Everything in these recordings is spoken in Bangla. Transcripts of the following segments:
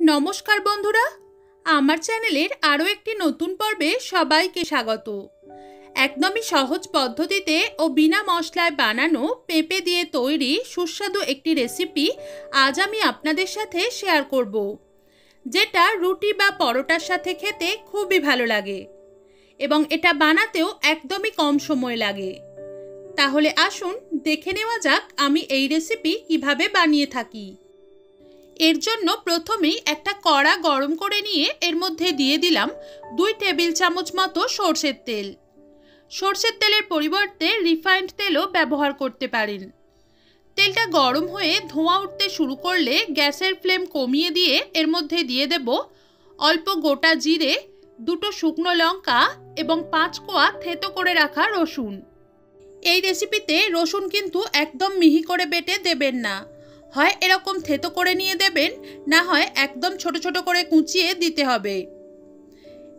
নমস্কার বন্ধুরা, আমার চ্যানেলের আরও একটি নতুন পর্বে সবাইকে স্বাগত। একদমই সহজ পদ্ধতিতে ও বিনা মশলায় বানানো পেঁপে দিয়ে তৈরি সুস্বাদু একটি রেসিপি আজ আমি আপনাদের সাথে শেয়ার করব, যেটা রুটি বা পরোটার সাথে খেতে খুবই ভালো লাগে এবং এটা বানাতেও একদমই কম সময় লাগে। তাহলে আসুন দেখে নেওয়া যাক আমি এই রেসিপি কিভাবে বানিয়ে থাকি। এর জন্য প্রথমেই একটা কড়া গরম করে নিয়ে এর মধ্যে দিয়ে দিলাম 2 টেবিল চামচ মতো সরষের তেল। সরষের তেলের পরিবর্তে রিফাইন্ড তেলও ব্যবহার করতে পারেন। তেলটা গরম হয়ে ধোঁয়া উঠতে শুরু করলে গ্যাসের ফ্লেম কমিয়ে দিয়ে এর মধ্যে দিয়ে দেব অল্প গোটা জিরে, 2টো শুকনো লঙ্কা এবং 5 কোয়া থেতো করে রাখা রসুন। এই রেসিপিতে রসুন কিন্তু একদম মিহি করে বেটে দেবেন না, হয় এরকম থেতো করে নিয়ে দেবেন, না হয় একদম ছোট ছোট করে কুচিয়ে দিতে হবে।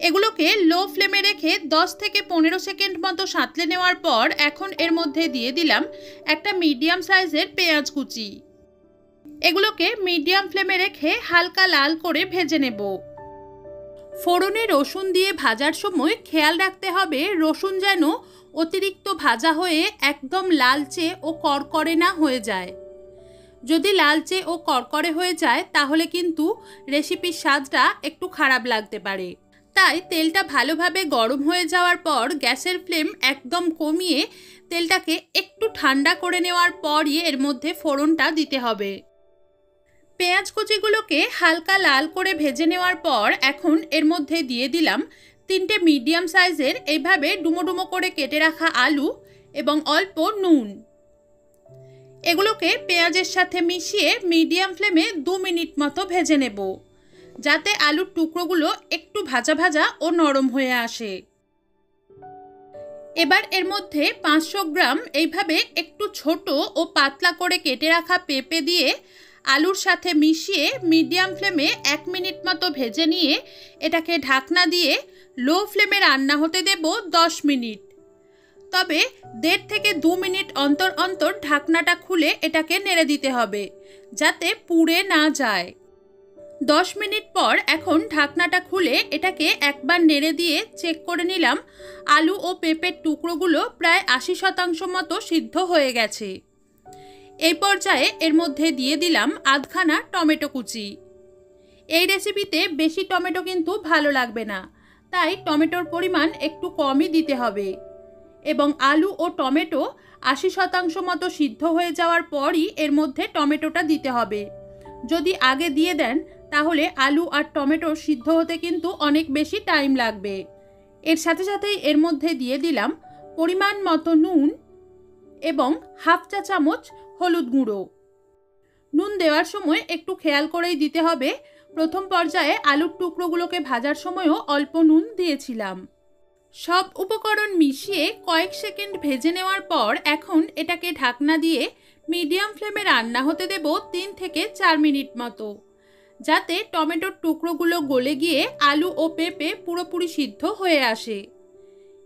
এগুলোকে লো ফ্লেমে রেখে 10 থেকে 15 সেকেন্ড মতো সাঁতলে নেওয়ার পর এখন এর মধ্যে দিয়ে দিলাম একটা মিডিয়াম সাইজের পেঁয়াজ কুচি। এগুলোকে মিডিয়াম ফ্লেমে রেখে হালকা লাল করে ভেজে নেব। ফোড়নে রসুন দিয়ে ভাজার সময় খেয়াল রাখতে হবে রসুন যেন অতিরিক্ত ভাজা হয়ে একদম লালচে ও কড়কড়ে না হয়ে যায়। যদি লালচে ও কড়কড়ে হয়ে যায় তাহলে কিন্তু রেসিপির স্বাদটা একটু খারাপ লাগতে পারে। তাই তেলটা ভালোভাবে গরম হয়ে যাওয়ার পর গ্যাসের ফ্লেম একদম কমিয়ে তেলটাকে একটু ঠান্ডা করে নেওয়ার পরই এর মধ্যে ফোড়নটা দিতে হবে। পেঁয়াজ কুচিগুলোকে হালকা লাল করে ভেজে নেওয়ার পর এখন এর মধ্যে দিয়ে দিলাম 3টে মিডিয়াম সাইজের এইভাবে ডুমো ডুমো করে কেটে রাখা আলু এবং অল্প নুন। এগুলোকে পেঁয়াজের সাথে মিশিয়ে মিডিয়াম ফ্লেমে 2 মিনিট মতো ভেজে নেব, যাতে আলুর টুকরোগুলো একটু ভাজা ভাজা ও নরম হয়ে আসে। এবার এর মধ্যে 500 গ্রাম এইভাবে একটু ছোট ও পাতলা করে কেটে রাখা পেঁপে দিয়ে আলুর সাথে মিশিয়ে মিডিয়াম ফ্লেমে 1 মিনিট মতো ভেজে নিয়ে এটাকে ঢাকনা দিয়ে লো ফ্লেমে রান্না হতে দেব 10 মিনিট। তবে 1.5 থেকে 2 মিনিট অন্তর অন্তর ঢাকনাটা খুলে এটাকে নেড়ে দিতে হবে, যাতে পুড়ে না যায়। 10 মিনিট পর এখন ঢাকনাটা খুলে এটাকে একবার নেড়ে দিয়ে চেক করে নিলাম আলু ও পেঁপের টুকরোগুলো প্রায় 80% মতো সিদ্ধ হয়ে গেছে। এই পর্যায়ে এর মধ্যে দিয়ে দিলাম আধখানা টমেটো কুচি। এই রেসিপিতে বেশি টমেটো কিন্তু ভালো লাগবে না, তাই টমেটোর পরিমাণ একটু কমই দিতে হবে। এবং আলু ও টমেটো 80% মতো সিদ্ধ হয়ে যাওয়ার পরই এর মধ্যে টমেটোটা দিতে হবে। যদি আগে দিয়ে দেন তাহলে আলু আর টমেটো সিদ্ধ হতে কিন্তু অনেক বেশি টাইম লাগবে। এর সাথে সাথেই এর মধ্যে দিয়ে দিলাম পরিমাণ মতো নুন এবং হাফ চা চামচ হলুদ গুঁড়ো। নুন দেওয়ার সময় একটু খেয়াল করেই দিতে হবে। প্রথম পর্যায়ে আলুর টুকরোগুলোকে ভাজার সময়ও অল্প নুন দিয়েছিলাম। সব উপকরণ মিশিয়ে কয়েক সেকেন্ড ভেজে নেওয়ার পর এখন এটাকে ঢাকনা দিয়ে মিডিয়াম ফ্লেমে রান্না হতে দেব 3 থেকে 4 মিনিট মতো, যাতে টমেটোর টুকরোগুলো গলে গিয়ে আলু ও পেঁপে পুরোপুরি সিদ্ধ হয়ে আসে।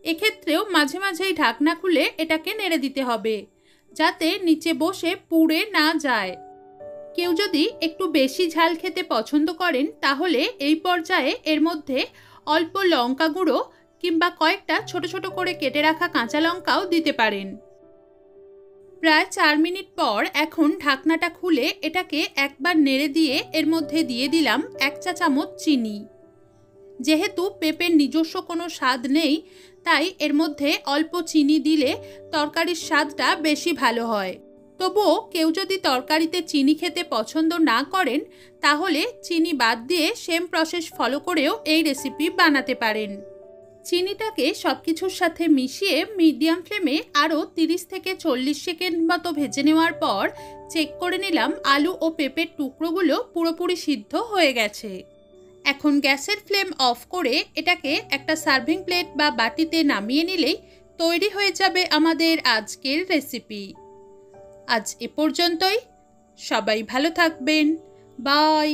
এক্ষেত্রেও মাঝে মাঝেই ঢাকনা খুলে এটাকে নেড়ে দিতে হবে, যাতে নিচে বসে পুড়ে না যায়। কেউ যদি একটু বেশি ঝাল খেতে পছন্দ করেন তাহলে এই পর্যায়ে এর মধ্যে অল্প লঙ্কা গুঁড়ো কিংবা কয়েকটা ছোট ছোট করে কেটে রাখা কাঁচা লঙ্কাও দিতে পারেন। প্রায় 4 মিনিট পর এখন ঢাকনাটা খুলে এটাকে একবার নেড়ে দিয়ে এর মধ্যে দিয়ে দিলাম 1 চা চামচ চিনি। যেহেতু পেঁপের নিজস্ব কোনো স্বাদ নেই, তাই এর মধ্যে অল্প চিনি দিলে তরকারির স্বাদটা বেশি ভালো হয়। তবুও কেউ যদি তরকারিতে চিনি খেতে পছন্দ না করেন তাহলে চিনি বাদ দিয়ে সেম প্রসেস ফলো করেও এই রেসিপি বানাতে পারেন। চিনিটাকে সব কিছুর সাথে মিশিয়ে মিডিয়াম ফ্লেমে আরও 30 থেকে 40 সেকেন্ড মতো ভেজে নেওয়ার পর চেক করে নিলাম আলু ও পেঁপের টুকরোগুলো পুরোপুরি সিদ্ধ হয়ে গেছে। এখন গ্যাসের ফ্লেম অফ করে এটাকে একটা সার্ভিং প্লেট বা বাটিতে নামিয়ে নিলেই তৈরি হয়ে যাবে আমাদের আজকের রেসিপি। আজ এ পর্যন্তই। সবাই ভালো থাকবেন। বাই।